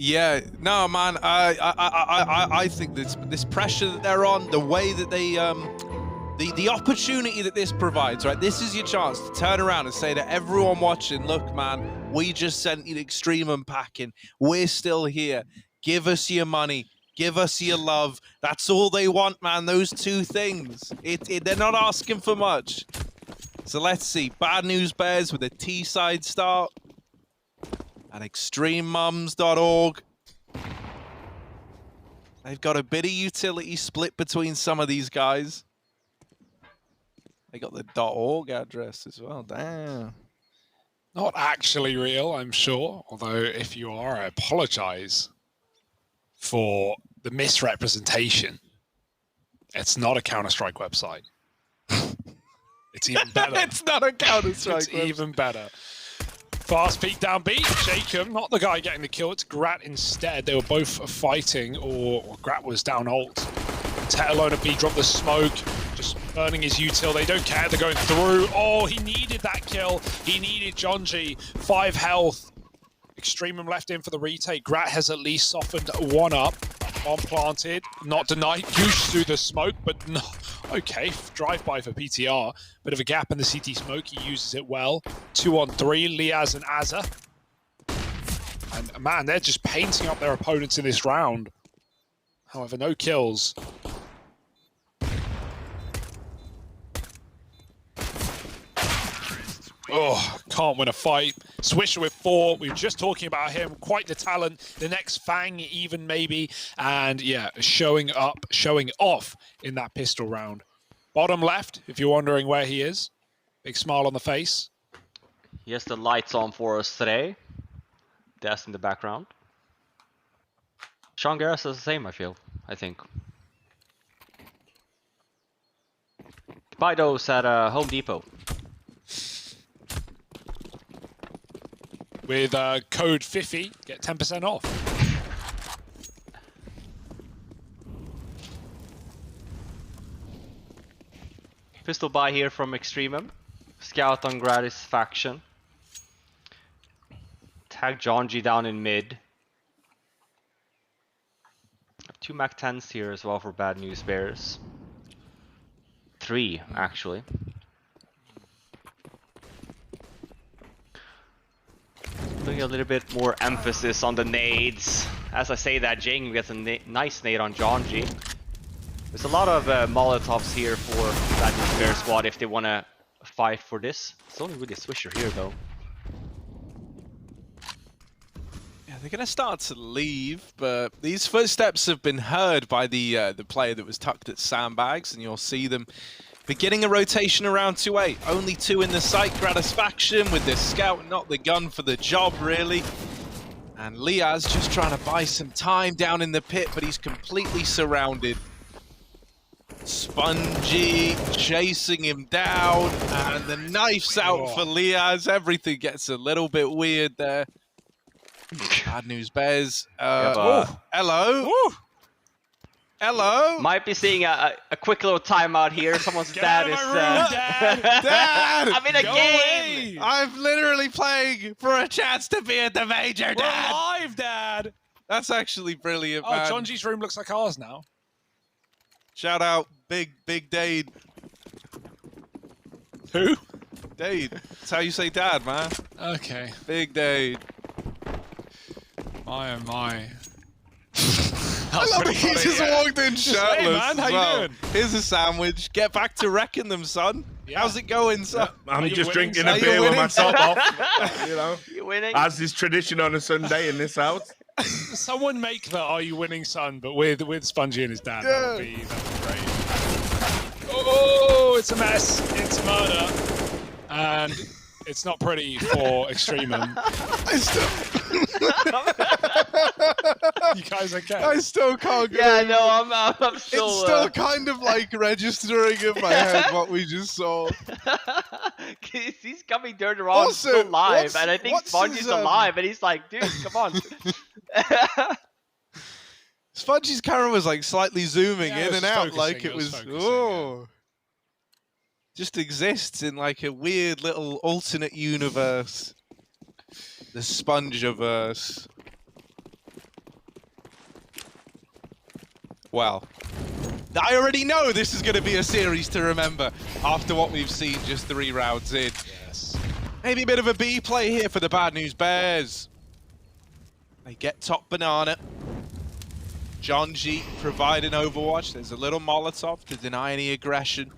Yeah, no, man. I think this pressure that they're on, the way that they the opportunity that this provides, right? This is your chance to turn around and say to everyone watching, look, man, we just sent you Extremum packing. We're still here. Give us your money. Give us your love. That's all they want, man. Those two things. They're not asking for much. So let's see. Bad News Bears with a T-side start at extrememums.org. They've got a bit of utility split between some of these guys. They got the .org address as well. Damn. Not actually real, I'm sure. Although, if you are, I apologize for the misrepresentation. It's not a Counter-Strike website. It's even better. It's not a Counter-Strike It's even better. Fast peek down B. Jacob, not the guy getting the kill. It's Grat instead. They were both fighting, or Grat was down ult. Tet alone at B, dropped the smoke. Just burning his util. They don't care. They're going through. Oh, he needed that kill. He needed Jonji. 5 health. Extremum left in for the retake. Grat has at least softened one up. Bomb planted. Not denied. Goosh through the smoke, but no. Okay, drive-by for PTR. Bit of a gap in the CT smoke. He uses it well. 2 on 3. Liaz and Azza. And man, they're just painting up their opponents in this round. However, no kills. Oh, can't win a fight. Swisher with 4. We were just talking about him. Quite the talent. The next Fang even maybe. And yeah, showing up, showing off in that pistol round. Bottom left, if you're wondering where he is. Big smile on the face. He has the lights on for us today. That's in the background. Sean Garris does the same, I think. Buy those at Home Depot. With code FIFI, get 10% off. Pistol buy here from Extremum. Scout on Gratis faction. Tag Jonji down in mid. 2 Mac 10s here as well for Bad News Bears. 3 actually. Putting a little bit more emphasis on the nades. As I say that, Jing gets a nice nade on Jonji. There's a lot of Molotovs here for Bad News Bear squad if they want to fight for this. It's only really a Swisher here though. Yeah, they're going to start to leave, but these footsteps have been heard by the player that was tucked at sandbags, and you'll see them beginning a rotation around 2A. Only 2 in the site. Gratisfaction with this scout, not the gun for the job, really. And Liaz just trying to buy some time down in the pit, but he's completely surrounded. Spongy chasing him down, and the knife's out for Liaz. Everything gets a little bit weird there. Bad News Bears. Oh, hello. Ooh. Hello. Might be seeing a quick little timeout here. Someone's dad is. Dad! I'm in a game. Away. I'm literally playing for a chance to be at the major, Dad. We're live, Dad. That's actually brilliant, oh, man. Jonji's room looks like ours now. Shout out, Big Dade. Who? Dade. That's how you say Dad, man. Okay. Big Dade. My oh my. I love that he just walked in shirtless. Hey man, how you doing? Here's a sandwich. Get back to wrecking them, son. Yeah. How's it going, son? I'm just winning, drinking son? a beer with my top off. You winning? As is tradition on a Sunday in this house. Someone make the "Are you winning, son?" but with Spongy and his dad. Yeah. That'd be great. Oh, it's a mess. It's murder, and it's not pretty for Extremum. You guys okay? I still can't get Yeah, over no, it. I'm still. It's still kind of like registering in my head what we just saw. He's coming turned around Also, still live, and I think what's Spongy's his, alive, and he's like, dude, come on. Spongy's camera was like slightly zooming Yeah, it in was and out focusing, like it was was focusing, oh. Just exists in like a weird little alternate universe. The Spongeverse. Well, I already know this is going to be a series to remember after what we've seen just 3 rounds in. Yes. Maybe a bit of a B play here for the Bad News Bears. They get top banana. John G providing Overwatch. There's a little Molotov to deny any aggression.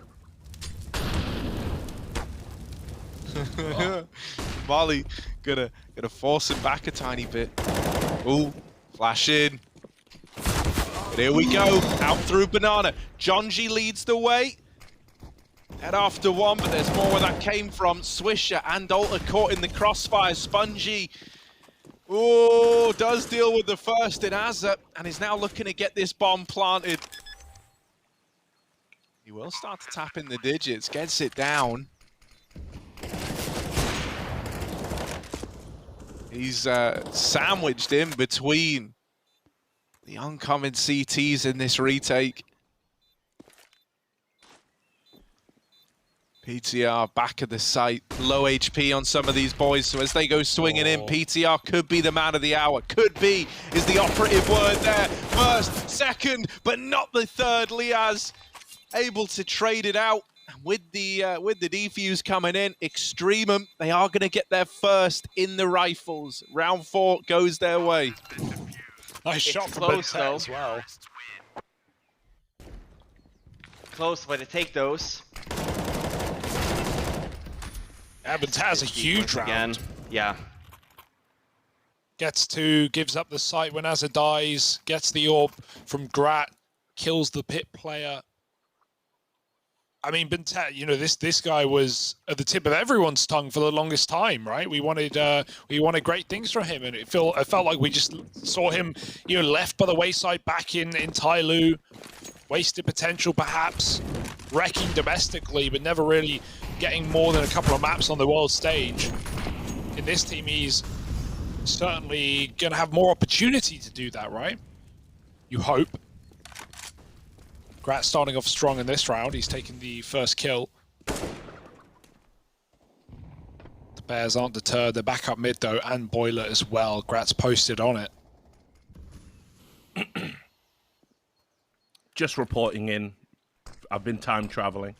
Molly gonna force him back a tiny bit. Ooh, flash in. But here we go, out through banana. John G leads the way. Head after one, but there's more where that came from. Swisher and Alter caught in the crossfire. Spongy, ooh, does deal with the first in Azza, and is now looking to get this bomb planted. He will start to tap in the digits, gets it down. He's sandwiched in between the oncoming CTs in this retake. PTR back of the site, low HP on some of these boys, so as they go swinging in, PTR could be the man of the hour. Could be is the operative word there. First, second, but not the third. Liaz able to trade it out. With the defuse coming in, Extremum, they are going to get their first in the rifles. Round 4 goes their way. Nice shot from close, Bentet though. as well. Close, but they take those. Bentet has a huge round. Again. Yeah. Gives up the site when Azza dies, gets the orb from Grat, kills the pit player. I mean, Bentet, you know, this guy was at the tip of everyone's tongue for the longest time, right? We wanted great things from him, and it felt like we just saw him, you know, left by the wayside back in Tyloo, wasted potential perhaps, wrecking domestically, but never really getting more than a couple of maps on the world stage. In this team, he's certainly going to have more opportunity to do that, right? You hope. Grat starting off strong in this round. He's taken the first kill. The Bears aren't deterred. They're back up mid though, and Boiler as well. Grat's posted on it. Just reporting in. I've been time traveling.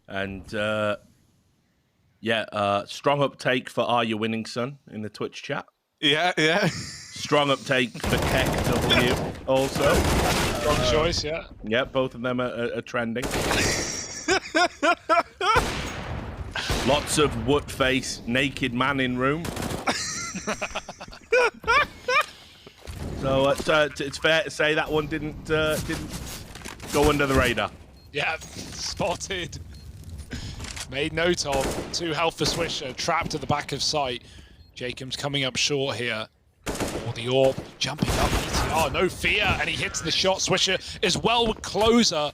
And strong uptake for Are You Winning Son in the Twitch chat. Yeah. Strong uptake for Keck W also. Strong choice, yeah. Yeah, both of them are trending. Lots of wood face, naked man in room. So it's fair to say that one didn't go under the radar. Yeah, spotted. Made note of. 2 health for Swisher, trapped at the back of site. Jacob's coming up short here. Or the orb jumping up. PTR, no fear, and he hits the shot. Swisher as well with closer.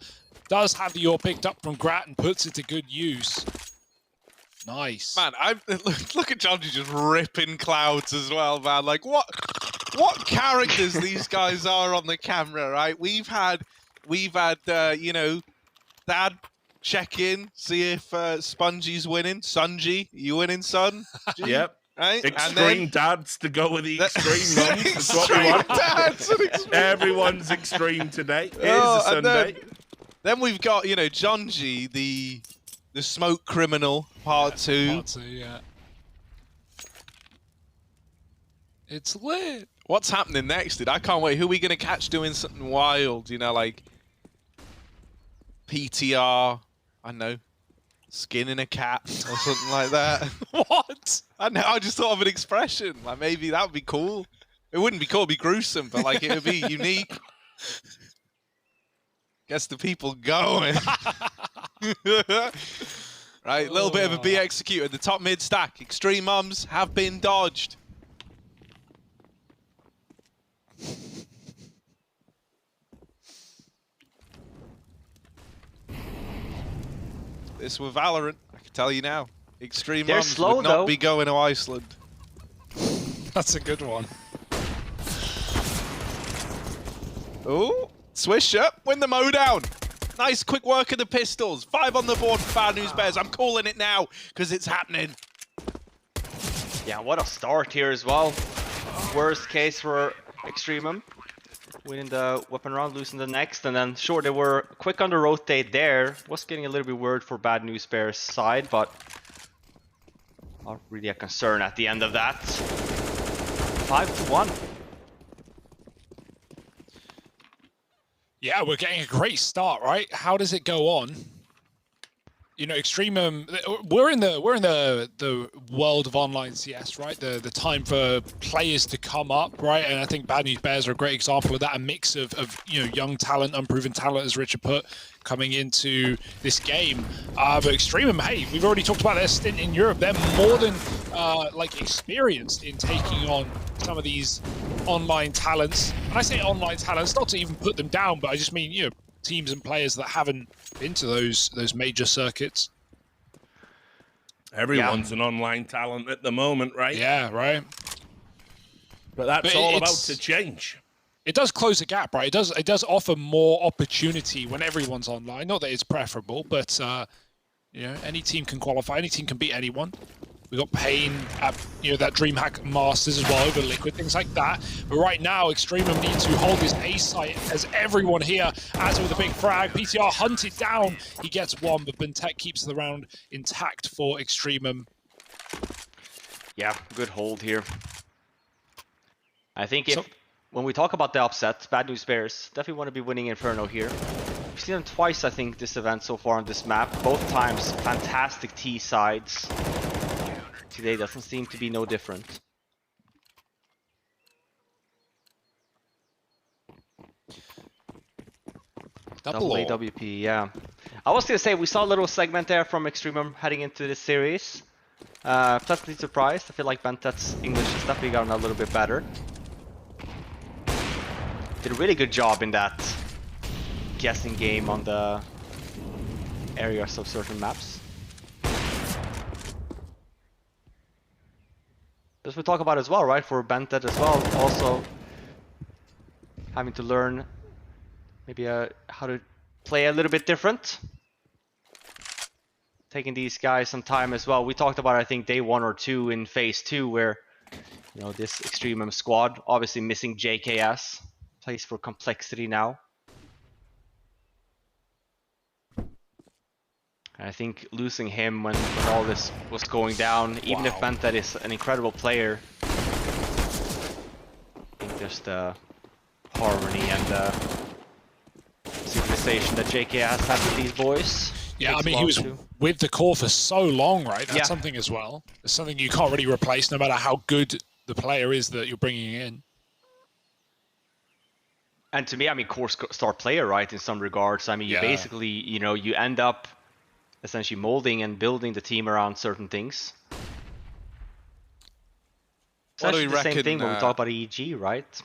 Does have the orb picked up from Grat and puts it to good use. Nice. Man, look at Johnny just ripping clouds as well, man. Like what characters these guys are on the camera, right? We've had you know, Dad check in, see if Spongy's winning. Sunji, you winning, son? Yep. Right? Extreme dads to go with the extreme mums. That's what we want. Dads and extreme. Everyone's extreme today. It is a Sunday. Then we've got, you know, John G, the smoke criminal, part 2. Part 2, yeah. It's lit. What's happening next, dude? I can't wait. Who are we gonna catch doing something wild? You know, like PTR. I don't know. Skinning a cat or something like that. What? I know. I just thought of an expression. Like maybe that would be cool. It wouldn't be cool. It'd be gruesome, but like it would be unique. Gets the people going. Right, a little bit of a B executed. The top mid stack. Extreme mums have been dodged. This with Valorant, I can tell you now. Extreme They're mums slow, would not though. be going to Iceland. That's a good one. Oh, Swisher, win the mow down. Nice quick work of the pistols. 5 on the board for Bad News Bears. I'm calling it now because it's happening. Yeah, what a start here as well. Worst case for Extremum. winning the weapon round, losing the next, and then sure, they were quick on the rotate there. Was getting a little bit worried for Bad News Bears side, but not really a concern at the end of that. 5-1. Yeah, we're getting a great start, right? How does it go on? You know, Extremum, we're in the world of online CS, right? The time for players to come up, right? And I think Bad News Bears are a great example of that. A mix of you know, young talent, unproven talent, as Richard put, coming into this game. But Extremum, hey, we've already talked about their stint in Europe. They're more than like experienced in taking on some of these online talents. And I say online talents, not to even put them down, but I just mean, you know, teams and players that haven't been to those major circuits. Everyone's an online talent at the moment, right? Yeah, right. But that's all about to change. It does close the gap, right? It does offer more opportunity when everyone's online. Not that it's preferable, but you know, any team can qualify. Any team can beat anyone. We got Pain at, you know, that DreamHack Masters as well over Liquid, things like that. But right now, Extremum need to hold his A site as everyone here as with a big frag. PTR hunted down. He gets one, but Bentek keeps the round intact for Extremum. Yeah, good hold here. I think when we talk about the upset, Bad News Bears definitely want to be winning Inferno here. We've seen them twice, I think, this event so far on this map. Both times, fantastic T sides. Today doesn't seem to be no different. Double AWP, yeah. I was gonna say, we saw a little segment there from Extremum heading into this series. Pleasantly surprised. I feel like Bentet's English has definitely gotten a little bit better. Did a really good job in that guessing game on the areas of certain maps. As we talk about as well, right? For Bentet as well, also having to learn maybe how to play a little bit different. Taking these guys some time as well. We talked about, I think, day 1 or 2 in phase 2, where, you know, this Extremum squad obviously missing JKS plays for complexity now. And I think losing him when all this was going down, even if Bentet is an incredible player, I think just the harmony and the civilization that JKS had with these boys. Yeah, I mean, he was with the core for so long, right? That's something as well. It's something you can't really replace, no matter how good the player is that you're bringing in. And to me, I mean, core star player, right, in some regards. I mean, you basically, you know, you end up essentially molding and building the team around certain things. What do we reckon? The same thing when we talk about EEG, right?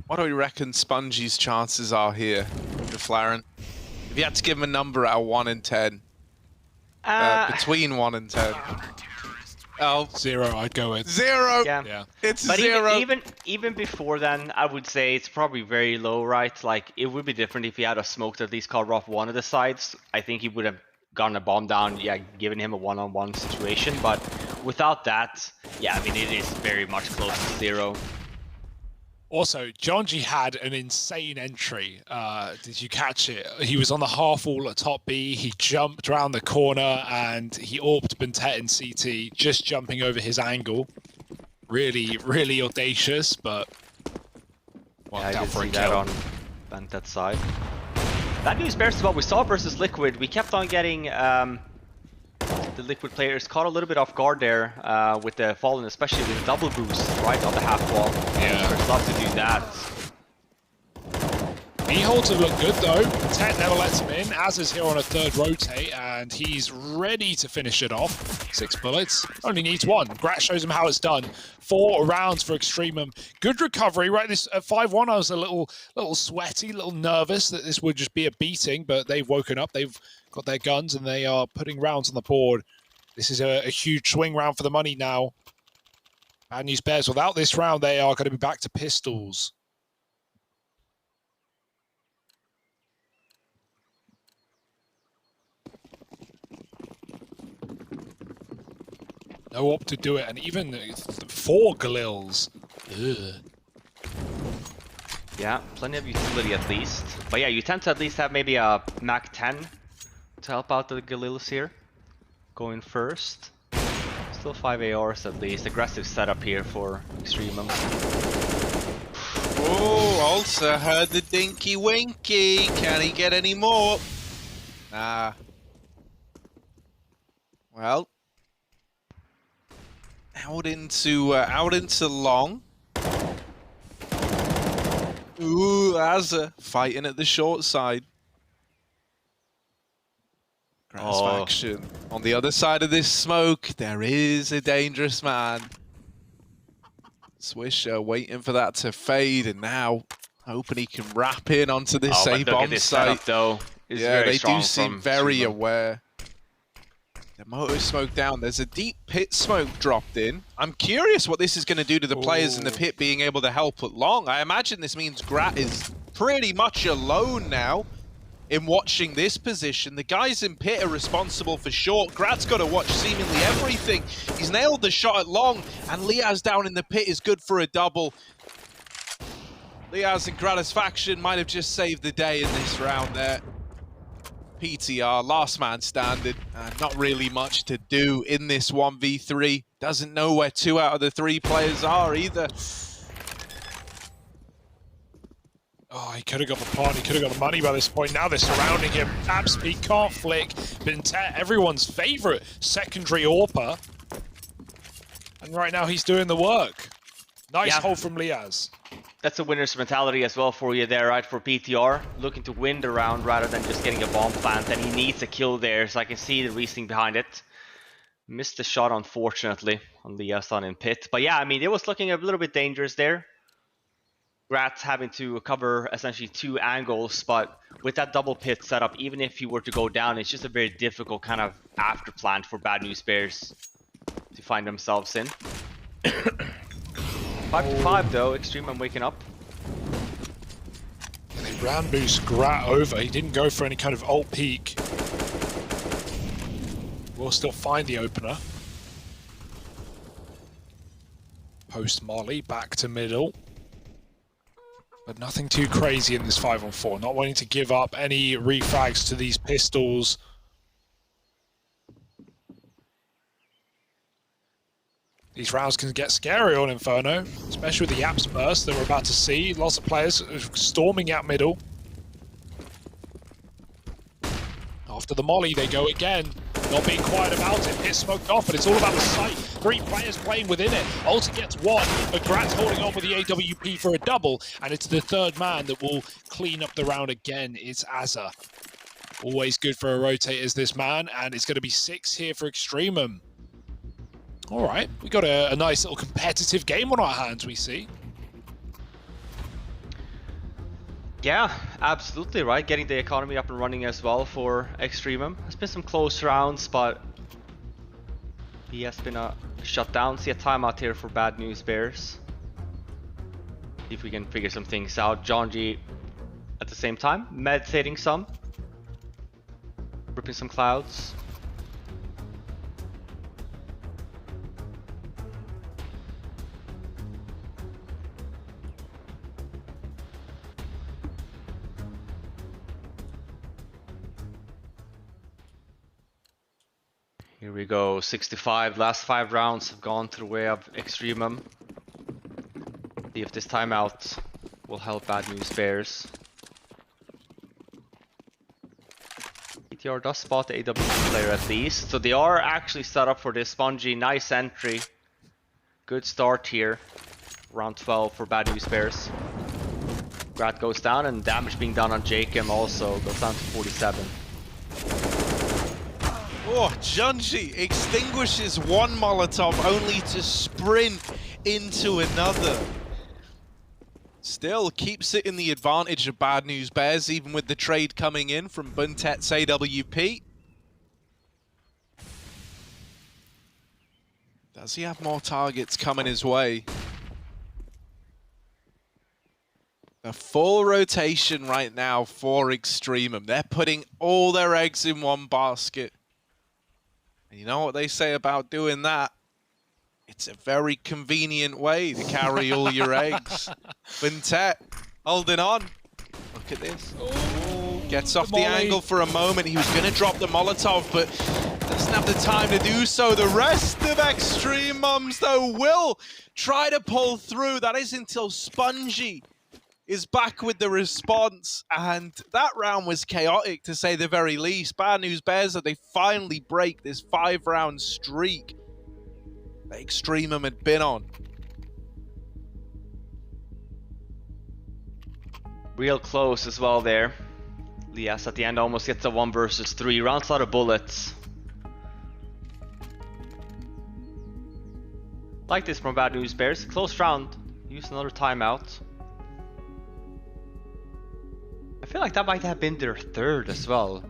What do we reckon Spongy's chances are here, Flaren? If you had to give him a number out of 1 and 10, between 1 and 10. Oh, 0, I'd go with. 0. Yeah. It's but 0. Even before then, I would say it's probably very low, right? Like, it would be different if he had a smoke to at least cover off one of the sides. I think he would have gotten a bomb down, given him a one-on-one situation. But without that, yeah, I mean, it is very much close to 0. Also, Jonji had an insane entry. Did you catch it? He was on the half wall at top B. He jumped around the corner and he orbed Bentet in CT, just jumping over his angle. Really, really audacious, but I did see that on Bentet's side. Bad News Bears as well. We saw versus Liquid. We kept on getting the Liquid players caught a little bit off guard there with the Fallen, especially with the double boost right on the half wall. Yeah. I'd love to do that. He holds it look good though. Tet never lets him in, as is here on a 3rd rotate, and he's ready to finish it off. 6 bullets, only needs 1. Grat shows him how it's done. 4 rounds for Extremum. Good recovery, right? This at 5-1, I was a little sweaty, a little nervous that this would just be a beating, but they've woken up. They've got their guns and they are putting rounds on the board. This is a huge swing round for the money now. Bad News Bears, without this round, they are going to be back to pistols. No op to do it, and even 4 Galils. Ugh. Yeah, plenty of utility at least. But yeah, you tend to at least have maybe a Mac 10 to help out the Galilus here. Going first. Still 5 ARs at least. Aggressive setup here for Extremum. Oh, also heard the dinky winky. Can he get any more? Nah. Well, out into long. Ooh, Azza fighting at the short side. Grassfaction. On the other side of this smoke, there is a dangerous man. Swisher waiting for that to fade, and now hoping he can wrap in onto this but A look bomb at this site. setup though. It's Yeah, very they strong do seem from very Extremum. aware. The motor smoke down. There's a deep pit smoke dropped in. I'm curious what this is going to do to the players in the pit being able to help at long. I imagine this means Grat is pretty much alone now in watching this position. The guys in pit are responsible for short. Grat's got to watch seemingly everything. He's nailed the shot at long, and Liaz down in the pit is good for a double. Liaz and Gratisfaction might have just saved the day in this round there. PTR, last man standing, not really much to do in this 1v3. Doesn't know where 2 out of the 3 players are either. Oh, he could have got the pot, he could have got the money by this point. Now they're surrounding him. Tap speed can't flick. Bintet, everyone's favorite secondary AWPer. And right now he's doing the work. Nice hold from Liaz. That's a winner's mentality as well for you there, right? For PTR, looking to win the round rather than just getting a bomb plant, and he needs a kill there, so I can see the reasoning behind it. Missed the shot, unfortunately, on Liazon in pit. But yeah, I mean, it was looking a little bit dangerous there. Grat having to cover essentially 2 angles, but with that double pit setup, even if he were to go down, it's just a very difficult kind of after plant for Bad News Bears to find themselves in. 5-5 though, Extremum waking up. And he round boost Grat over. He didn't go for any kind of ult peek. We'll still find the opener. Post Molly back to middle. But nothing too crazy in this 5-on-4. Not wanting to give up any refrags to these pistols. These rounds can get scary on Inferno, especially with the Yaps burst that we're about to see. Lots of players storming out middle. After the molly, they go again. Not being quiet about it. Pit smoked off, but it's all about the site. 3 players playing within it. Ulti gets 1, but Grat's holding on with the AWP for a double, and it's the 3rd man that will clean up the round again. It's Azza. Always good for a rotate as this man, and it's going to be 6 here for Extremum. All right, we got a nice little competitive game on our hands, we see. Yeah, absolutely, right? Getting the economy up and running as well for Extremum. There's been some close rounds, but he has been shut down. See a timeout here for Bad News Bears. See if we can figure some things out. John G at the same time, meditating some. Ripping some clouds. Here we go, 65. Last 5 rounds have gone to the way of Extremum. See if this timeout will help Bad News Bears. PTR does spot the AWP player at least, so they are actually set up for this. Spongy, nice entry. Good start here. Round 12 for Bad News Bears. Grat goes down, and damage being done on Jacob also goes down to 47. Oh, Junji extinguishes 1 Molotov only to sprint into another. Still keeps it in the advantage of Bad News Bears, even with the trade coming in from Buntet's AWP. Does he have more targets coming his way? A full rotation right now for Extremum. They're putting all their eggs in 1 basket. And you know what they say about doing that? It's a very convenient way to carry all your eggs. Bintet Holding on. Look at this. Oh, gets off the angle for a moment. He was going to drop the Molotov, but doesn't have the time to do so. The rest of Extremums, though, will try to pull through. That is until Spongy is back with the response. And that round was chaotic, to say the very least. Bad news bears that they finally break this 5-round streak that Extremum had been on. Real close as well there. Lias at the end almost gets a 1 versus 3. Rounds out of bullets. Like this from Bad News Bears. Close round. Use another timeout. I feel like that might have been their 3rd as well.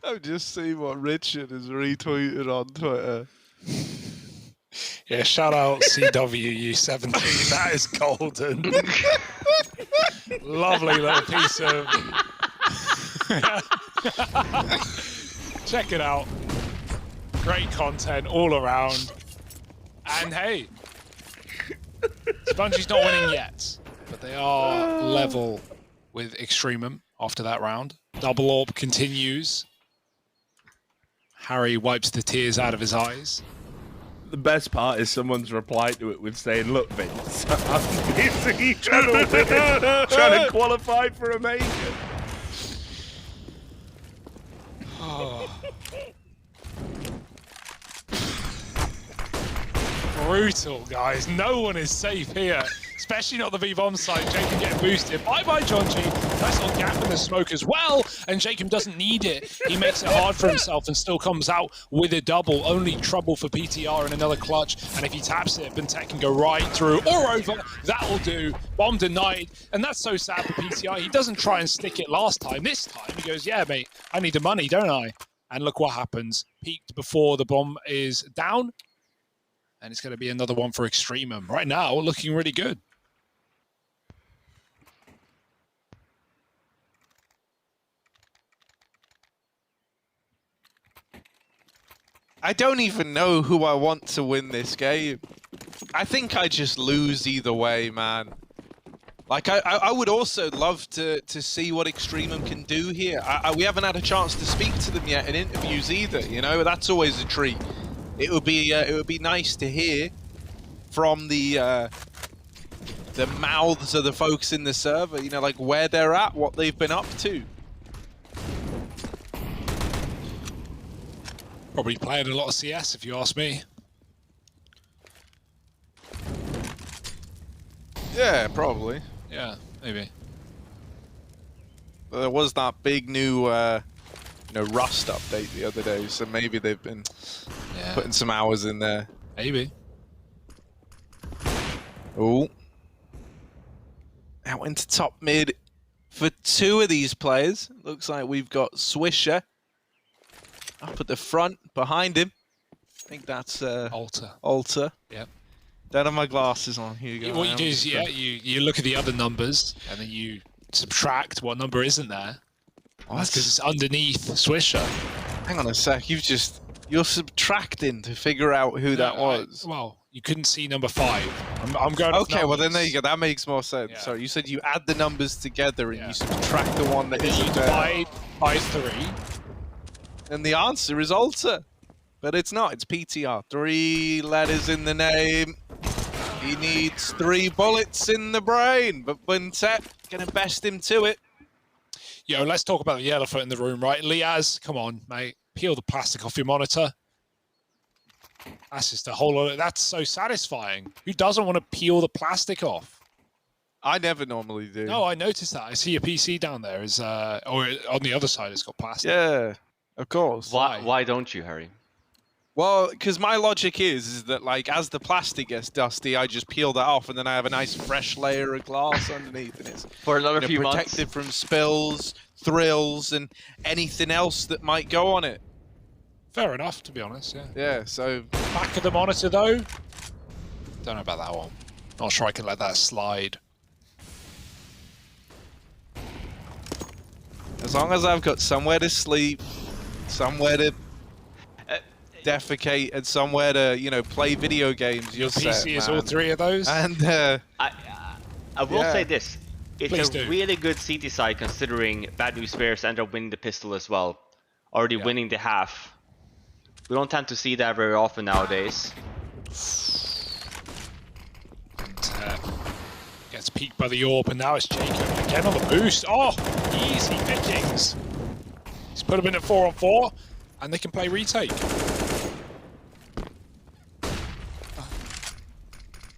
I've just seen what Richard has retweeted on Twitter. Yeah, shout out CWU17. That is golden. Lovely little piece of... Check it out. Great content all around. And hey, Spongy's not winning yet, but they are level with Extremum after that round. Double orb continues. Harry wipes the tears out of his eyes. The best part is someone's replied to it with saying, "Look, Vince, I'm busy trying to qualify for a major." Oh. Brutal, guys. No one is safe here. Especially not the V-bomb side. Jacob getting boosted. Bye-bye, John G. Nice little gap in the smoke as well. And Jacob doesn't need it. He makes it hard for himself and still comes out with a double. Only trouble for PTR and another clutch. And if he taps it, Bentek can go right through or over. That'll do. Bomb denied. And that's so sad for PTR. He doesn't try and stick it last time. This time he goes, yeah, mate, I need the money, don't I? And look what happens. Peaked before the bomb is down. And it's going to be another one for Extremum. Right now, looking really good. I don't even know who I want to win this game. I think I just lose either way, man. Like, I would also love to see what Extremum can do here. We haven't had a chance to speak to them yet in interviews either, you know? That's always a treat. It would be nice to hear from the mouths of the folks in the server, you know, like where they're at, what they've been up to. Probably playing a lot of CS, if you ask me. Yeah, probably. Yeah, maybe. There was that big new, you know, Rust update the other day, so maybe they've been putting some hours in there. Maybe. Oh. Out into top mid for 2 of these players. Looks like we've got Swisher up at the front, behind him. I think that's Alter. Yep. Don't have my glasses on. Here you go. What you do is, you look at the other numbers, and then you subtract what number isn't there. That's because it's underneath Swisher. Hang on a sec. You're subtracting to figure out who that was. Well, you couldn't see number 5. I'm going. Okay, well then there you go. That makes more sense. Yeah. Sorry, you said you add the numbers together and you subtract the one that isn't there. Divide by 3. And the answer is Alter. But it's not, it's PTR. 3 letters in the name. He needs 3 bullets in the brain. But Bentek gonna best him to it. Yo, let's talk about the elephant in the room, right? Liaz, come on, mate. Peel the plastic off your monitor. That's just a whole lot of, that's so satisfying. Who doesn't want to peel the plastic off? I never normally do. No, I noticed that. I see your PC down there is, or on the other side it's got plastic. Yeah. Of course. Why don't you, Harry? Well, because my logic is that, like, as the plastic gets dusty, I just peel that off, and then I have a nice fresh layer of glass underneath, and it's for another few months protected from spills, thrills, and anything else that might go on it. Fair enough, to be honest. Yeah. Yeah. So back of the monitor, though. Don't know about that one. Not sure I can let that slide. As long as I've got somewhere to sleep, somewhere to defecate, and somewhere to, you know, play video games, you're set, PC is man. all 3 of those. And I will Yeah. say this. It's Please a do. really good CT side considering Bad News Bears ended up winning the pistol as well. Already winning the half. We don't tend to see that very often nowadays. And, gets peeked by the AWP, and now it's Jacob again on the boost. Oh, easy pickings. He's put him in at 4-on-4, and they can play retake.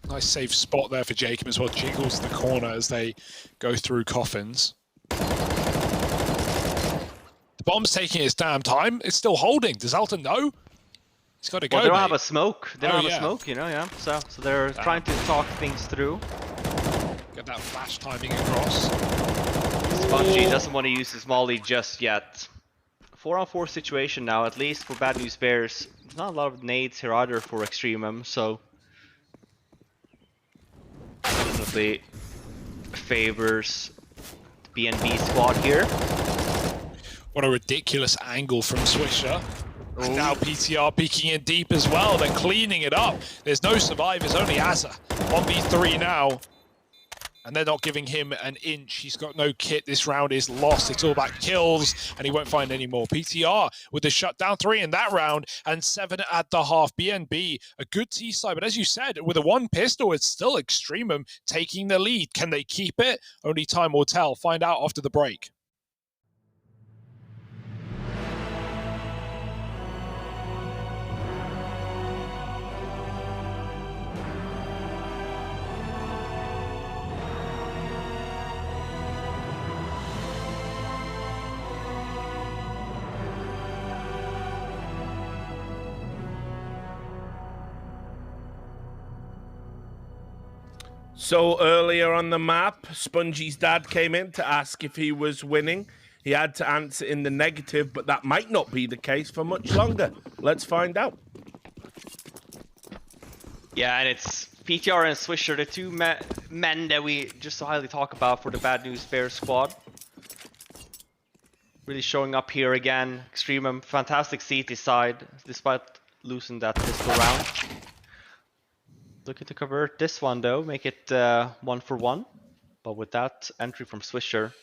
Nice safe spot there for Jacob as well. Jiggles the corner as they go through coffins. The bomb's taking its damn time. It's still holding. Does Alton know? He's got to go. Well, they don't mate. have a smoke. They don't have yeah. a smoke, you know, yeah. So they're trying to talk things through. Get that flash timing across. Spongy doesn't want to use his molly just yet. 4-on-4 situation now, at least for Bad News Bears. There's not a lot of nades here either for Extremum, so definitely favors the BNB squad here. What a ridiculous angle from Swisher. And now PTR peeking in deep as well. They're cleaning it up. There's no survivors, only Azza. 1v3 now. And they're not giving him an inch. He's got no kit. This round is lost. It's all about kills, and he won't find any more. PTR with the shutdown 3 in that round, and 7 at the half. BNB, a good T-side, but as you said, with a 1 pistol, it's still Extremum taking the lead. Can they keep it? Only time will tell. Find out after the break. So earlier on the map, Spongy's dad came in to ask if he was winning. He had to answer in the negative, but that might not be the case for much longer. Let's find out. Yeah, and it's PTR and Swisher, the two men that we just so highly talk about for the Bad News Bears squad. Really showing up here again. Extremum, fantastic CT side, despite losing that pistol round. Looking to convert this one though, make it 1-for-1. But with that entry from Swisher,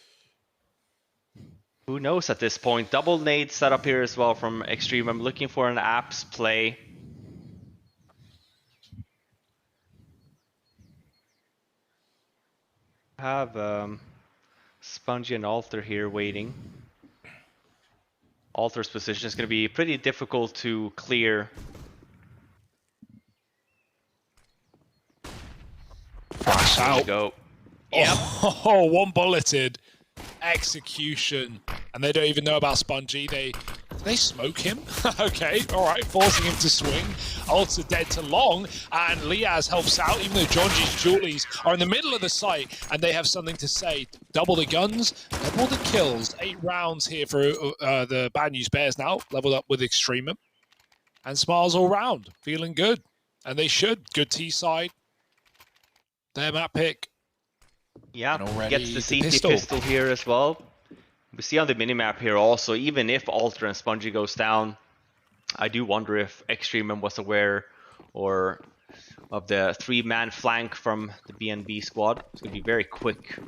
who knows at this point? Double nade set up here as well from Extremum, looking for an apps play. Have Spongy and Alter here waiting. Alter's position is going to be pretty difficult to clear. Flash out. Go. Yep. Oh, one bulleted. Execution. And they don't even know about Spongy. They smoke him? Okay, alright, forcing him to swing. Alter dead to long, and Liaz helps out, even though Jonji's Julies are in the middle of the site, and they have something to say. Double the guns, double the kills. 8 rounds here for the Bad News Bears now, leveled up with Extremum. And smiles all round, feeling good. And they should. Good T-side. Their map pick. Yeah, already gets the the CT pistol here as well. We see on the minimap here also, even if Alter and Spongy goes down, I do wonder if Extremum was aware or of the 3-man flank from the BNB squad. It's going to be very quick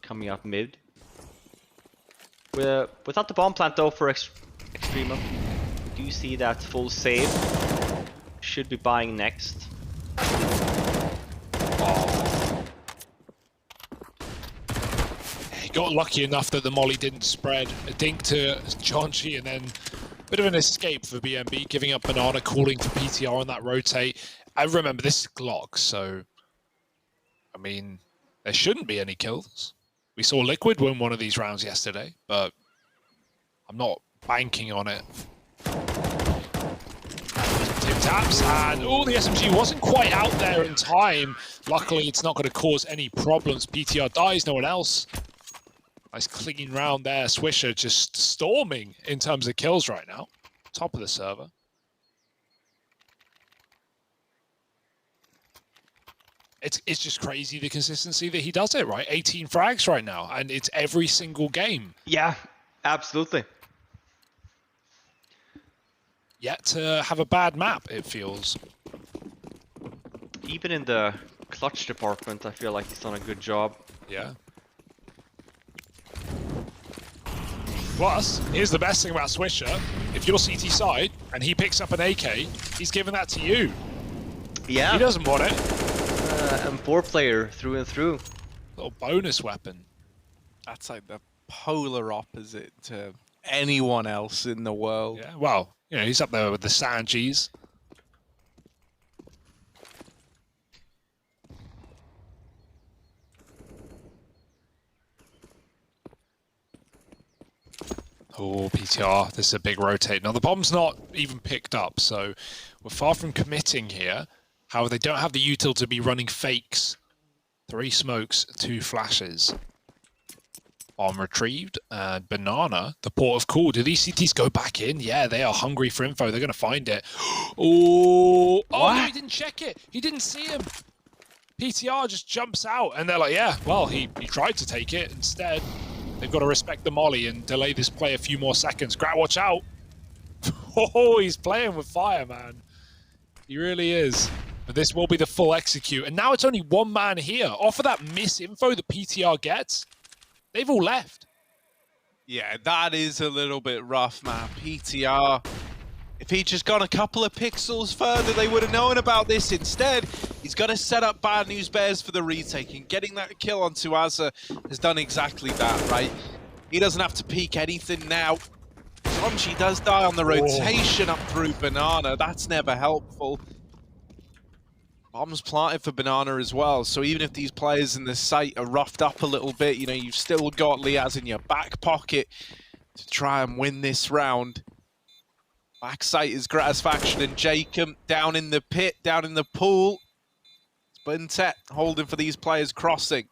coming up mid. Without the bomb plant though for Extremum, we do see that full save. Should be buying next. Got lucky enough that the molly didn't spread. A dink to Jonji, and then a bit of an escape for BNB, giving up banana, calling for PTR on that rotate. I remember this is Glock, so I mean, there shouldn't be any kills. We saw Liquid win one of these rounds yesterday, but I'm not banking on it. Tip taps, and oh, the SMG wasn't quite out there in time. Luckily, it's not going to cause any problems. PTR dies, no one else. Nice clean round there. Swisher just storming in terms of kills right now. Top of the server. It's just crazy the consistency that he does it, right? 18 frags right now, and it's every single game. Yeah, absolutely. Yet to have a bad map, it feels. Even in the clutch department, I feel like he's done a good job. Yeah. Plus, here's the best thing about Swisher. If you're CT side and he picks up an AK, he's giving that to you. Yeah. He doesn't want it. M4 player through and through. Little bonus weapon. That's like the polar opposite to anyone else in the world. Yeah, well, you know, he's up there with the Sanjis. Oh, PTR, this is a big rotate. Now, the bomb's not even picked up, so we're far from committing here. However, they don't have the util to be running fakes. 3 smokes, 2 flashes. Bomb retrieved, and Banana, the port of call. Do these CTs go back in? Yeah, they are hungry for info. They're going to find it. Oh, no, he didn't check it. He didn't see him. PTR just jumps out, and they're like, yeah, well, he tried to take it. Instead, they've got to respect the molly and delay this play a few more seconds. Grat, watch out. Oh, he's playing with fire, man. He really is. But this will be the full execute. And now it's only 1 man here. Off of that misinfo that PTR gets, they've all left. Yeah, that is a little bit rough, man. PTR, if he'd just gone a couple of pixels further, they would have known about this. Instead, he's got to set up Bad News Bears for the retake, and getting that kill onto Azza has done exactly that, right? He doesn't have to peek anything now. Sonji does die on the rotation up through Banana. That's never helpful. Bombs planted for Banana as well, so even if these players in the site are roughed up a little bit, you know, you've still got Liaz in your back pocket to try and win this round. Back site is Gratisfaction and Jacob down in the pit, down in the pool. Buntet holding for these players crossing.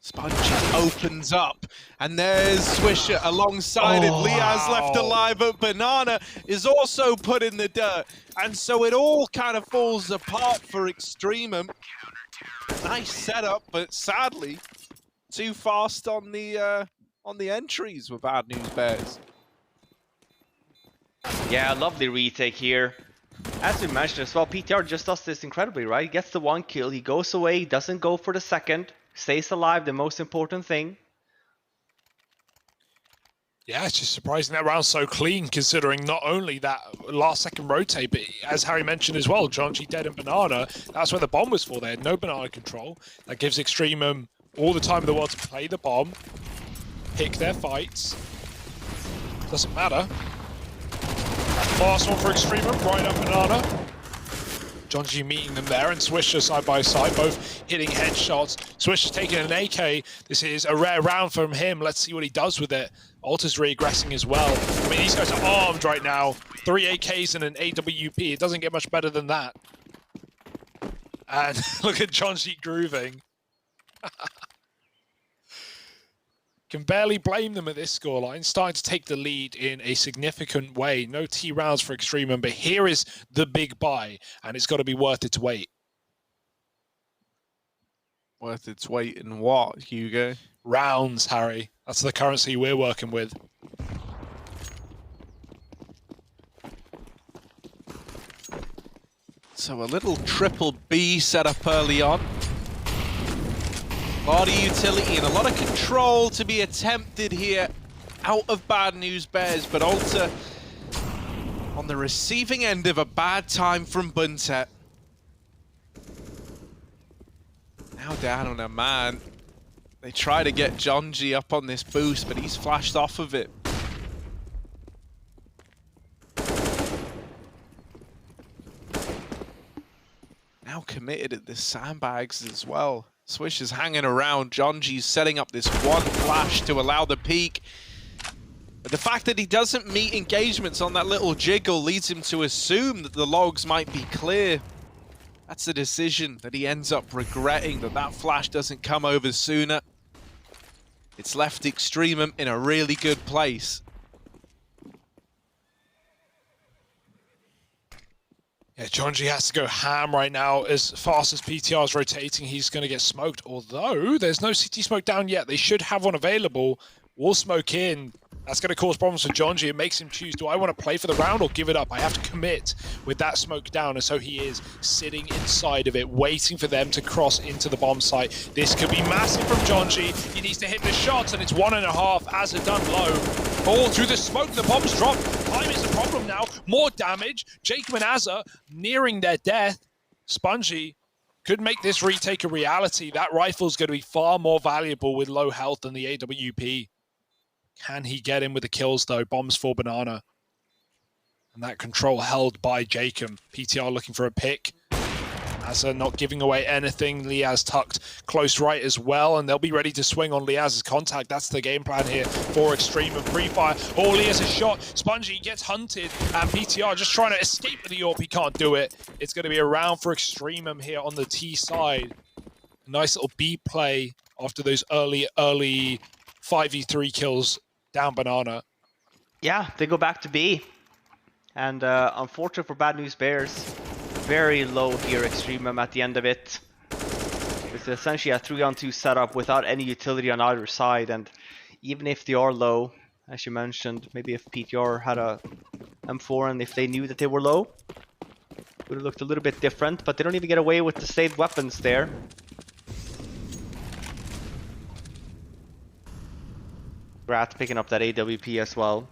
Sponge opens up, and there's Swisher alongside it. Liaz left alive, but Banana is also put in the dirt. And so it all kind of falls apart for Extremum. Nice setup, but sadly, too fast on the entries with Bad News Bears. Yeah, lovely retake here. As we mentioned as well, PTR just does this incredibly, right? He gets the 1 kill, he goes away, he doesn't go for the second. Stays alive, the most important thing. Yeah, it's just surprising that round's so clean, considering not only that last second rotate, but as Harry mentioned as well, John G dead and Banana, that's where the bomb was for. They had no Banana control. That gives Extremum all the time in the world to play the bomb, pick their fights. Doesn't matter. Last one for Extremum, right up Banana. John G meeting them there, and Swisher side by side, both hitting headshots. Swisher's taking an AK. This is a rare round from him. Let's see what he does with it. Alta's regressing as well. I mean, these guys are armed right now. 3 AKs and an AWP. It doesn't get much better than that. And look at John G grooving. Can barely blame them at this scoreline. Starting to take the lead in a significant way. No T rounds for Extremum, but here is the big buy, and it's got to be worth its weight. Worth its weight in what, Hugo? Rounds, Harry. That's the currency we're working with. So a little triple B set up early on. A lot of utility and a lot of control to be attempted here out of Bad News Bears, but Alta on the receiving end of a bad time from Buntet. Now down on a man. They try to get John G up on this boost, but he's flashed off of it. Now committed at the sandbags as well. Swish is hanging around. John G's setting up this one flash to allow the peek. But the fact that he doesn't meet engagements on that little jiggle leads him to assume that the logs might be clear. That's a decision that he ends up regretting, that that flash doesn't come over sooner. It's left Extremum in a really good place. Yeah, Jonji has to go ham right now. As fast as PTR is rotating, he's going to get smoked. Although there's no CT smoke down yet. They should have one available. We'll smoke in. That's going to cause problems for Jonji. It makes him choose, do I want to play for the round or give it up? I have to commit with that smoke down. And so he is sitting inside of it, waiting for them to cross into the bomb site. This could be massive from Jonji. He needs to hit the shots, and it's 1.5. Azza done low. All through the smoke, the bombs drop. Time is a problem now. More damage. Jacob and Azza nearing their death. Spongy could make this retake a reality. That rifle's going to be far more valuable with low health than the AWP. Can he get in with the kills, though? Bombs for Banana. And that control held by Jacob. PTR looking for a pick. Azza not giving away anything. Liaz tucked close right as well, and they'll be ready to swing on Liaz's contact. That's the game plan here for Extremum. Pre-fire. Oh, Liaz is shot. Spongy gets hunted, and PTR just trying to escape with the AWP. He can't do it. It's going to be a round for Extremum here on the T side. Nice little B play after those early 5v3 kills down Banana. Yeah, they go back to B. And unfortunate for Bad News Bears, very low here, Extremum at the end of it. It's essentially a 3-on-2 setup without any utility on either side. And even if they are low, as you mentioned, maybe if PTR had a M4 and if they knew that they were low, it would have looked a little bit different. But they don't even get away with the saved weapons there. Grat picking up that AWP as well.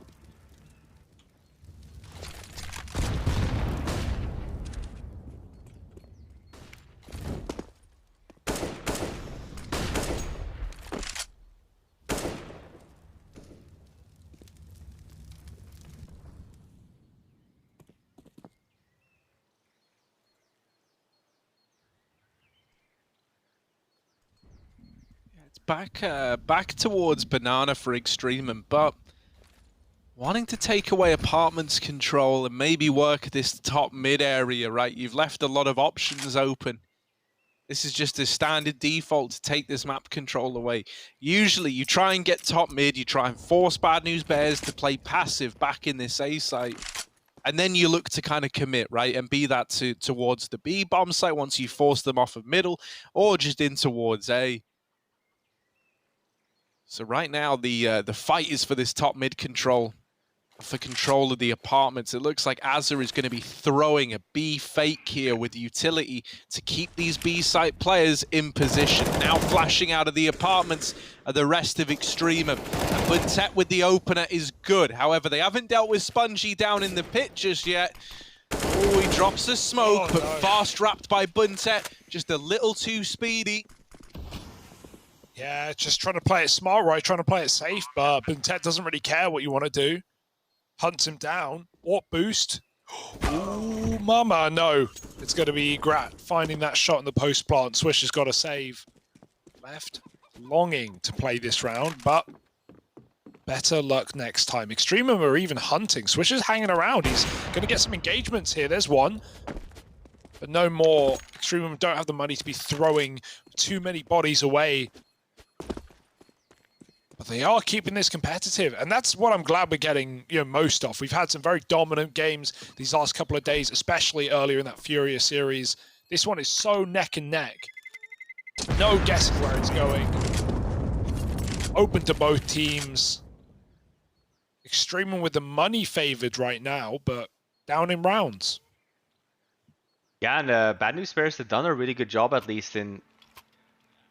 Back towards Banana for Extremum, but wanting to take away apartments control and maybe work this top mid area, right? You've left a lot of options open. This is just a standard default to take this map control away. Usually you try and get top mid, you try and force Bad News Bears to play passive back in this A site. And then you look to kind of commit, right? And be that towards the B bomb site once you force them off of middle, or just in towards A. So right now, the fight is for this top mid control, for control of the apartments. It looks like Azza is going to be throwing a B fake here with utility to keep these B site players in position. Now flashing out of the apartments are the rest of Extremum. And Buntet with the opener is good. However, they haven't dealt with Spongy down in the pit just yet. Oh, he drops a smoke, but fast wrapped by Buntet. Just a little too speedy. Yeah, just trying to play it smart, right? Trying to play it safe, but Buntet doesn't really care what you want to do. Hunts him down. What boost? Ooh, mama, no. It's going to be Grat finding that shot in the post plant. Swish has got a save. Left longing to play this round, but better luck next time. Extremum are even hunting. Swish is hanging around. He's going to get some engagements here. There's one. But no more. Extremum don't have the money to be throwing too many bodies away. But they are keeping this competitive, and that's what I'm glad we're getting, most of. We've had some very dominant games these last couple of days, especially earlier in that Furia series. This one is so neck and neck. No guessing where it's going. Open to both teams. Extremum with the money favored right now, but down in rounds. Yeah, and Bad News Bears have done a really good job, at least, in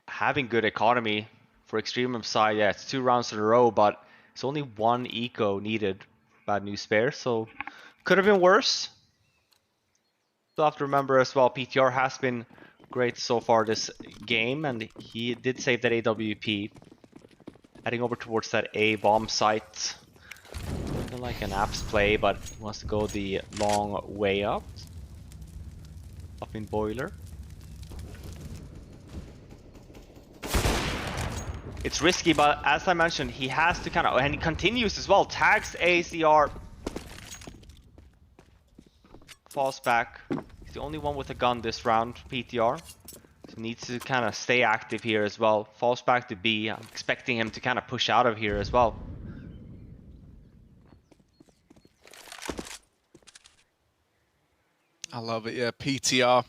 having good economy. For Extremum side, yeah, it's 2 rounds in a row, but it's only 1 eco needed. Bad News Bears, so could have been worse. Still have to remember as well, PTR has been great so far this game, and he did save that AWP. Heading over towards that A bomb site. Looking like an apps play, but he wants to go the long way up. Up in boiler. It's risky, but as I mentioned, he has to kind of, and he continues as well, tags ACR. Falls back. He's the only one with a gun this round, PTR. So needs to kind of stay active here as well. Falls back to B. I'm expecting him to kind of push out of here as well. I love it, yeah. PTR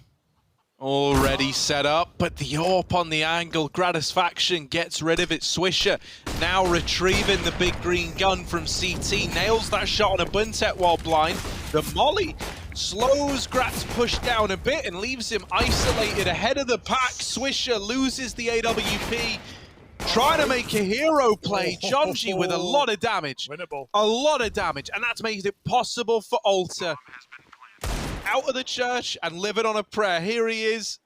already set up, but the AWP on the angle. Gratisfaction gets rid of it. Swisher now retrieving the big green gun from CT. Nails that shot on a Buntet while blind. The molly slows Grat's push down a bit and leaves him isolated ahead of the pack. Swisher loses the AWP. Trying to make a hero play. Jonji with a lot of damage. Winnable. A lot of damage, and that's made it possible for Alter. Out of the church and living on a prayer. Here he is.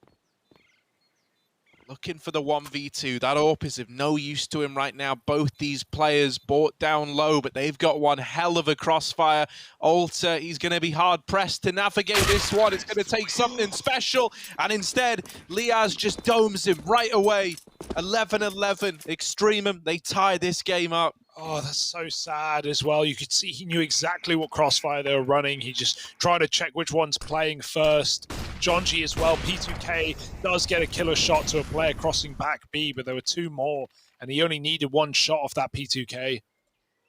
Looking for the 1v2. That AWP is of no use to him right now. Both these players bought down low, but they've got one hell of a crossfire. Alter, he's going to be hard-pressed to navigate this one. It's going to take something special. And instead, Liaz just domes him right away. 11-11. Extremum, they tie this game up. Oh, that's so sad as well. You could see he knew exactly what crossfire they were running. He just tried to check which one's playing first. Jonji as well. P2K does get a killer shot to a player crossing back B, but there were two more, and he only needed one shot off that P2K.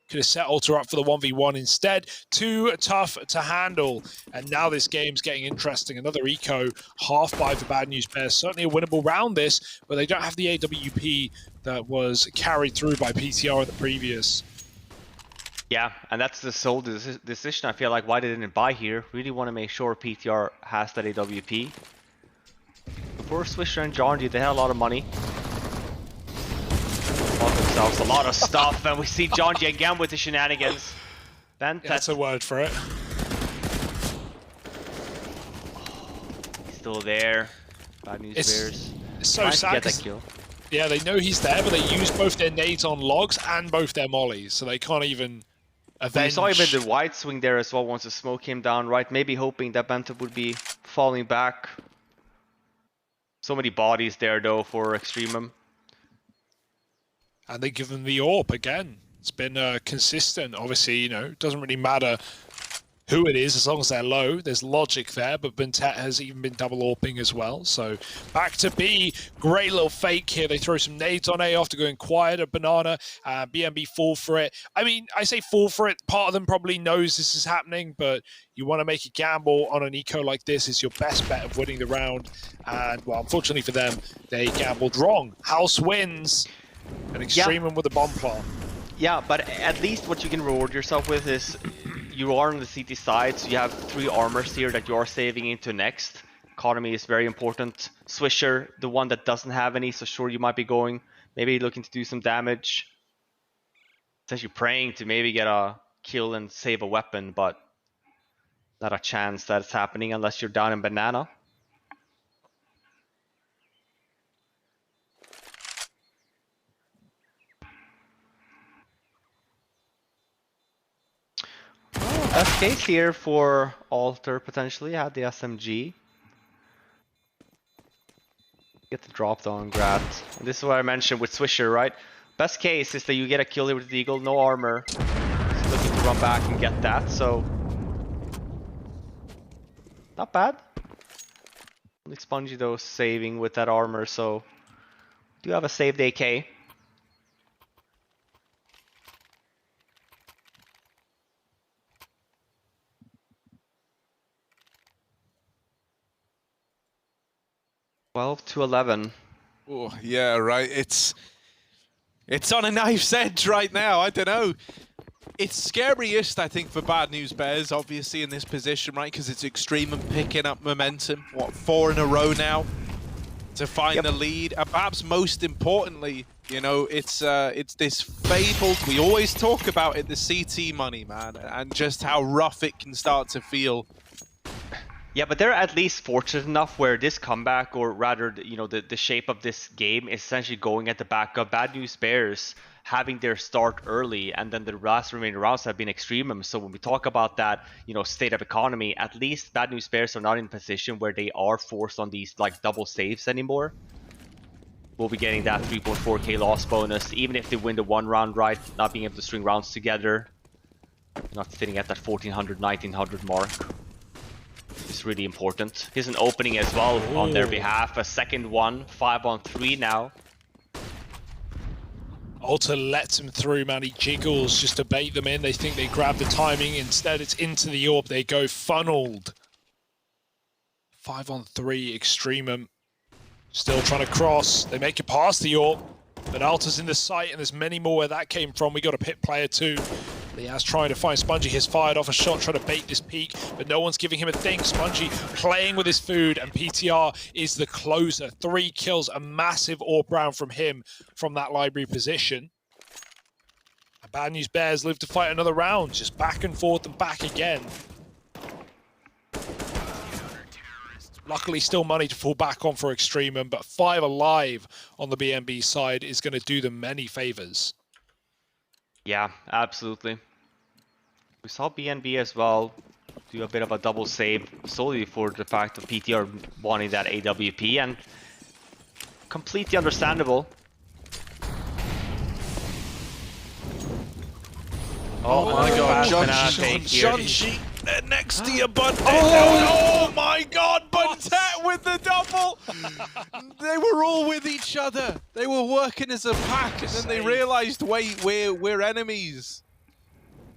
Could have set Alter up for the 1v1 instead. Too tough to handle. And now this game's getting interesting. Another eco, half by the Bad News Bears. Certainly a winnable round this, but they don't have the AWP that was carried through by PTR in the previous. Yeah, and that's the sole decision. I feel like why they didn't buy here. Really want to make sure PTR has that AWP. For Swisher and Jonji, they had a lot of money. Bought themselves a lot of stuff, and we see Jonji again with the shenanigans. Yeah, that's a word for it. He's still there. Bad News Bears. It's so sad. Get that kill. Yeah, they know he's there, but they use both their nades on logs and both their mollies, so they can't even avenge. We saw even the wide swing there as well, wants to smoke him down, right? Maybe hoping that Banta would be falling back. So many bodies there, though, for Extremum. And they give them the AWP again. It's been consistent. Obviously, you know, it doesn't really matter who it is as long as they're low. There's logic there, but Buntet has even been double AWPing as well. So back to B. Great little fake here. They throw some nades on A after going quiet at Banana. BNB fall for it. I mean, I say fall for it. Part of them probably knows this is happening, but you want to make a gamble on an eco like this. Is your best bet of winning the round. And, well, unfortunately for them, they gambled wrong. House wins. And Extremum with a bomb plant. Yeah, but at least what you can reward yourself with is you are on the CT side, so you have 3 armors here that you are saving into next. Economy is very important. Swisher, the one that doesn't have any, so sure you might be going, maybe looking to do some damage. Essentially praying to maybe get a kill and save a weapon, but not a chance that it's happening unless you're down in Banana. Best case here for Alter potentially, had the SMG. Get the drop down Grat. And this is what I mentioned with Swisher, right? Best case is that you get a kill here with the Eagle, no armor. He's looking to run back and get that, so not bad. Only Spongy though saving with that armor, so do have a saved AK. to 11. Oh, yeah, right. It's on a knife's edge right now. I don't know. It's scariest, I think, for Bad News Bears, obviously, in this position, right? Because it's Extreme and picking up momentum. What, 4 in a row now to find the lead? And perhaps most importantly, you know, it's this fabled, we always talk about it, the CT money, man, and just how rough it can start to feel. Yeah, but they're at least fortunate enough where this comeback, or rather, you know, the shape of this game is essentially going at the back of Bad News Bears having their start early, and then the last remaining rounds have been Extremum. So when we talk about that, you know, state of economy, at least Bad News Bears are not in a position where they are forced on these like double saves anymore. We'll be getting that 3.4k loss bonus, even if they win the 1 round, right? Not being able to string rounds together, not sitting at that 1400, 1900 mark. Is really important. Here's an opening as well on their behalf. A second one, 5-on-3 now. Alter lets him through, man. He jiggles just to bait them in. They think they grab the timing. Instead, it's into the AWP. They go funneled. 5-on-3, Extremum. Still trying to cross. They make it past the AWP. But Alta's in the sight, and there's many more where that came from. We got a pit player too. Liaz trying to find Spongy. He's fired off a shot, trying to bait this peak, but no one's giving him a thing. Spongy playing with his food, and PTR is the closer. 3 kills, a massive AWP round from him from that library position. And Bad News Bears live to fight another round, just back and forth and back again. Luckily, still money to fall back on for Extremum, but 5 alive on the BNB side is going to do them many favors. Yeah, absolutely. We saw BNB as well do a bit of a double save solely for the fact of PTR wanting that AWP, and completely understandable. Oh my god, John, next to you, Buntet. Oh my god, Buntet with the double! They were all with each other. They were working as a pack, and then they realized, wait, we're enemies.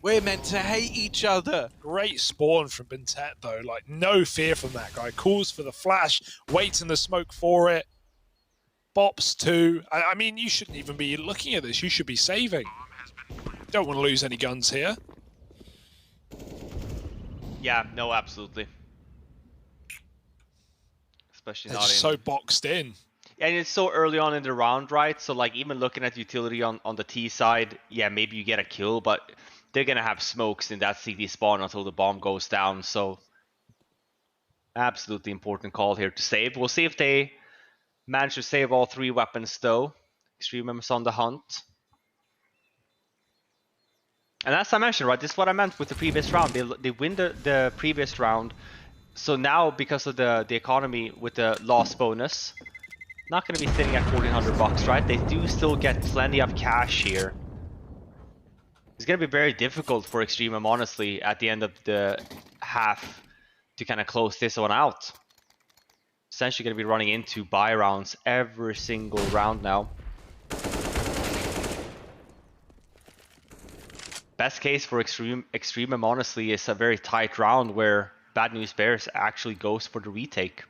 We're meant to hate each other. Great spawn from Buntet though, like no fear from that guy. Calls for the flash, waits in the smoke for it. Bops too. I mean, you shouldn't even be looking at this. You should be saving. Don't want to lose any guns here. Yeah, no, absolutely. Especially They're not just in... so boxed in. And it's so early on in the round, right? So like even looking at utility on the T side, yeah, maybe you get a kill, but they're gonna have smokes in that CT spawn until the bomb goes down. So absolutely important call here to save. We'll see if they manage to save all 3 weapons though. Extremum's on the hunt. And as I mentioned, right, this is what I meant with the previous round. They win the previous round. So now, because of the economy with the loss bonus, not going to be sitting at 1,400 bucks, right? They do still get plenty of cash here. It's going to be very difficult for Extremum, honestly, at the end of the half to kind of close this one out. Essentially going to be running into buy rounds every single round now. Best case for Extremum, honestly, is a very tight round where Bad News Bears actually goes for the retake.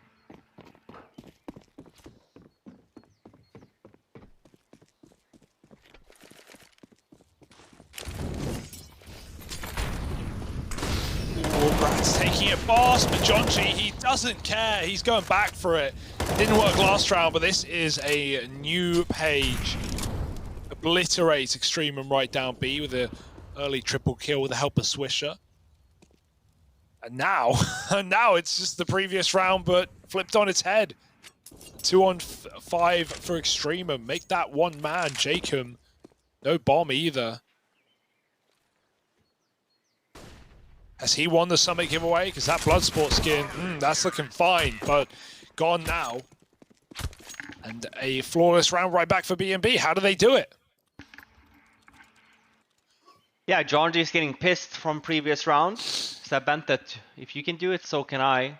Brad's taking it fast, but John G, he doesn't care. He's going back for it. Didn't work last round, but this is a new page. Obliterates Extremum right down B with a early triple kill with the help of Swisher. And now, it's just the previous round, but flipped on its head. 2-on-5 for Extremum. Make that one man, Jacob. No bomb either. Has he won the Summit giveaway? Because that Bloodsport skin, that's looking fine, but gone now. And a flawless round right back for BNB. How do they do it? Yeah, John G is getting pissed from previous rounds. So I bet that if you can do it, so can I.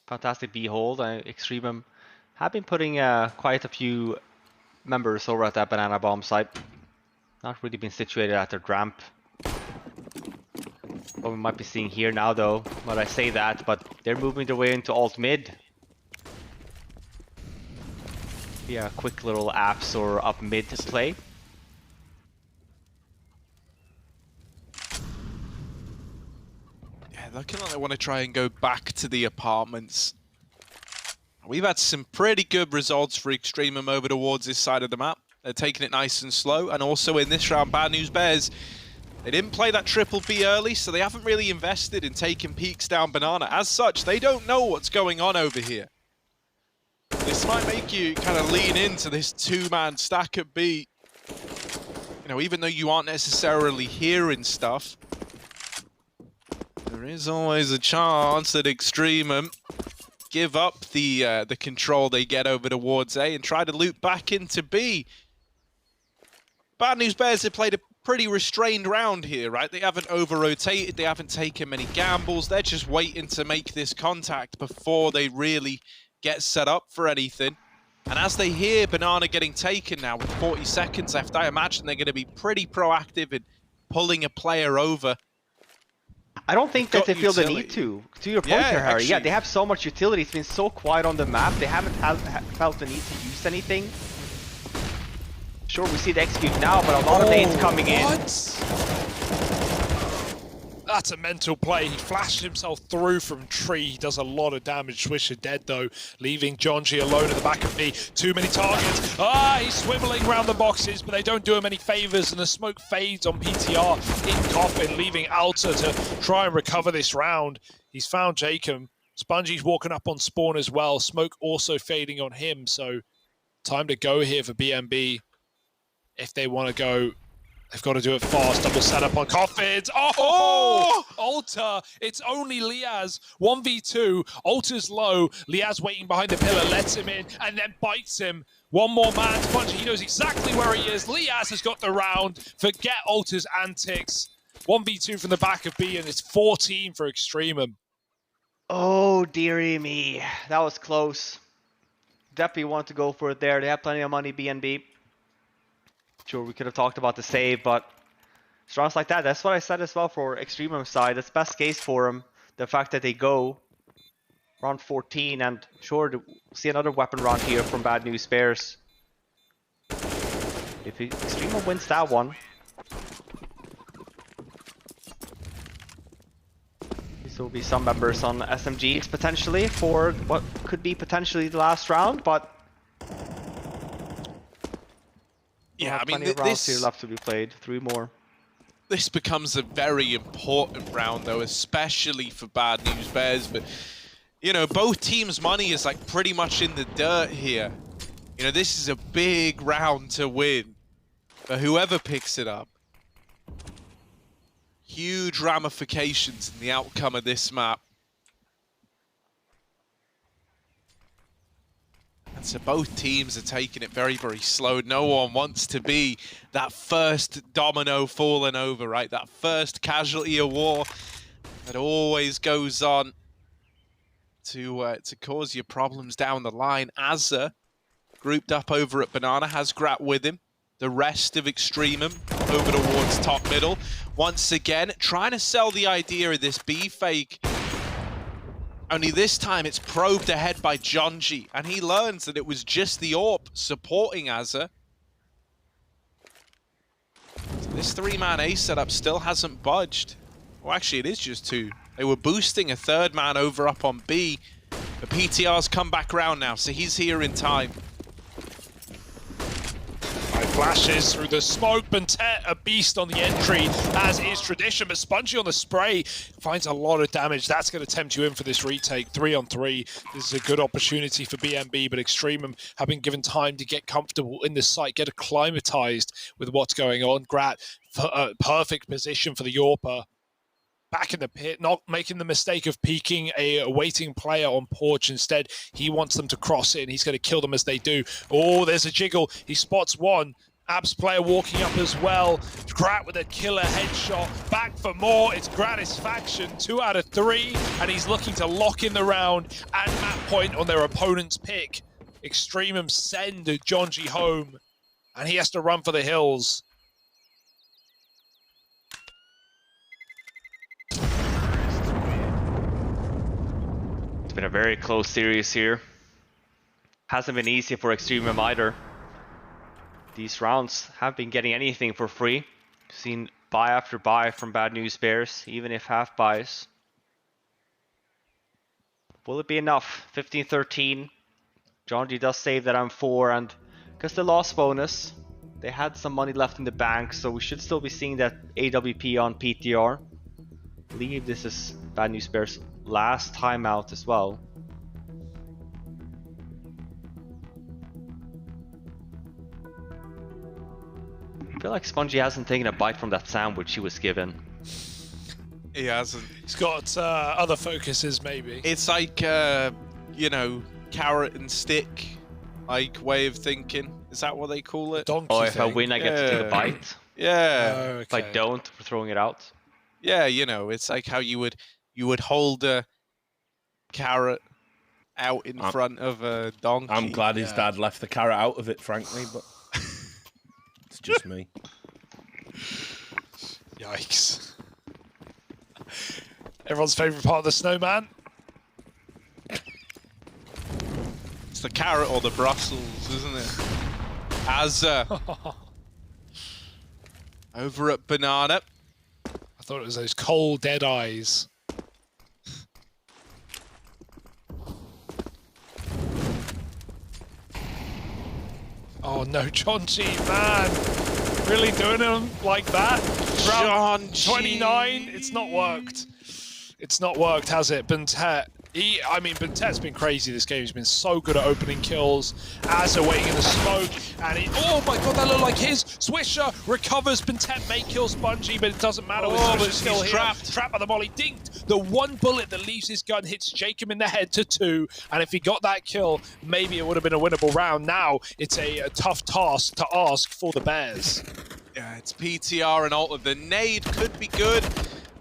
Fantastic B hold. Extremum have been putting quite a few members over at that banana bomb site. Not really been situated at their ramp. What we might be seeing here now, though, when I say that, but they're moving their way into alt mid. Yeah, quick little apps or up mid play. Yeah, looking like they want to try and go back to the apartments. We've had some pretty good results for Extremum over towards this side of the map. They're taking it nice and slow, and also in this round, Bad News Bears, they didn't play that triple B early, so they haven't really invested in taking peeks down Banana. As such, they don't know what's going on over here. This might make you kind of lean into this 2-man stack at B. You know, even though you aren't necessarily hearing stuff, there is always a chance that Extremum give up the control they get over towards A and try to loop back into B. Bad News Bears have played a pretty restrained round here, right? They haven't over-rotated, they haven't taken many gambles, they're just waiting to make this contact before they really get set up for anything. And as they hear Banana getting taken now with 40 seconds left, I imagine they're going to be pretty proactive in pulling a player over. I don't think that they feel the need utility. to. To your point Yeah, here, Harry. Yeah, actually. they have so much utility. It's been so quiet on the map. They haven't felt the need to use anything. Sure, we see the execute now, but a lot of nades coming in. That's a mental play. He flashed himself through from tree. He does a lot of damage. Swisher dead though, leaving John G alone at the back of B. Too many targets. He's swiveling around the boxes, but they don't do him any favors, and the smoke fades on PTR in Coffin, leaving Alta to try and recover this round. He's found Jacob. Spongey's walking up on spawn as well. Smoke also fading on him, so time to go here for BNB. If they want to go, they've got to do it fast. Double setup on Coffins. Oh! Alta. It's only Liaz. 1v2. Alta's low. Liaz waiting behind the pillar. Lets him in and then bites him. One more man. Spongy, he knows exactly where he is. Liaz has got the round. Forget Alta's antics. 1v2 from the back of B, and it's 14 for Extremum. Oh, dearie me. That was close. Definitely want to go for it there. They have plenty of money, BNB. Sure, we could have talked about the save, but rounds like that, that's what I said as well for Extremum side. That's best case for them. The fact that they go round 14, and sure, to see another weapon round here from Bad News Bears. If Extremum wins that one, there will be some members on SMGs potentially for what could be potentially the last round, but Yeah, I mean, plenty of rounds here left to be played. 3 more. This becomes a very important round, though, especially for Bad News Bears. But, you know, both teams' money is, like, pretty much in the dirt here. You know, this is a big round to win for whoever picks it up. Huge ramifications in the outcome of this map. And so both teams are taking it very, very slow. No one wants to be that first domino falling over, right? That first casualty of war that always goes on to cause you problems down the line. Azza, grouped up over at Banana, has Grat with him. The rest of Extremum over towards top middle. Once again, trying to sell the idea of this B fake. Only this time it's probed ahead by Jonji, and he learns that it was just the AWP supporting Azza. So this 3-man A setup still hasn't budged. Well, actually, it is just 2. They were boosting a 3rd man over up on B, but PTR's come back around now, so he's here in time. Flashes through the smoke. Bentet, a beast on the entry, as is tradition, but Spongy on the spray finds a lot of damage. That's going to tempt you in for this retake. 3 on 3. This is a good opportunity for BNB, but Extremum have been given time to get comfortable in the site, get acclimatized with what's going on. Grat, perfect position for the Yorper. Back in the pit, not making the mistake of peeking a waiting player on Porch. Instead, he wants them to cross it, and he's going to kill them as they do. Oh, there's a jiggle. He spots one. Abs player walking up as well. Grat with a killer headshot. Back for more. It's Gratisfaction. 2 out of 3. And he's looking to lock in the round and map point on their opponent's pick. Extremum send Jonji home. And he has to run for the hills. it's been a very close series here. Hasn't been easy for Extremum either. These rounds have been getting anything for free. Seen buy after buy from Bad News Bears, even if half buys. Will it be enough? 15-13. John G does save that I'm 4, and because the loss bonus, they had some money left in the bank, so we should still be seeing that AWP on PTR. I believe this is Bad News Bears' last time out as well. I feel like Spongy hasn't taken a bite from that sandwich he was given. He hasn't. He's got other focuses, maybe. It's like, you know, carrot and stick, like, way of thinking. Is that what they call it? Donkey Oh, if I thing. win, I get to take a bite. Yeah. Oh, okay. If I don't, we're throwing it out. Yeah, you know, it's like how you would hold a carrot out in front of a donkey. I'm glad his dad left the carrot out of it, frankly, but it's just me. Yikes. Everyone's favourite part of the snowman. It's the carrot or the Brussels, isn't it? Azza over at Banana. I thought it was those cold, dead eyes. Oh no, John G, man. Really doing him like that? John Round G. 29? It's not worked. It's not worked, has it? Bentet. Bentet's been crazy this game. He's been so good at opening kills. Azza waiting in the smoke. And oh my god, that looked like his. Swisher recovers. Bentet may kill Spongy, but it doesn't matter. Oh, but Swisher's still he's here. trapped. Trapped by the molly. Dinked. The one bullet that leaves his gun hits Jacob in the head to 2. And if he got that kill, maybe it would have been a winnable round. Now it's a tough task to ask for the Bears. Yeah, it's PTR and Alter. The nade could be good.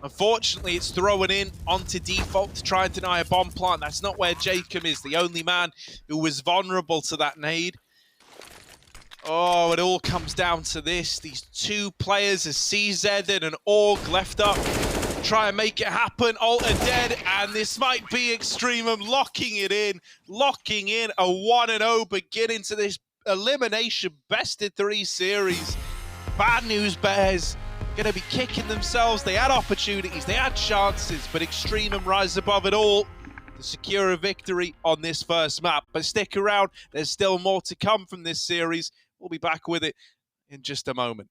Unfortunately, it's throwing in onto default to try and deny a bomb plant. That's not where Jacob is, the only man who was vulnerable to that nade. Oh, it all comes down to this. These two players, a CZ and an AUG left up. Try and make it happen. Alter dead, and this might be Extremum locking it in. Locking in a 1-0 beginning to this elimination best-of-3 series. Bad news, Bears. Going to be kicking themselves. They had opportunities, they had chances, but Extremum rise above it all to secure a victory on this first map. But stick around, there's still more to come from this series. We'll be back with it in just a moment.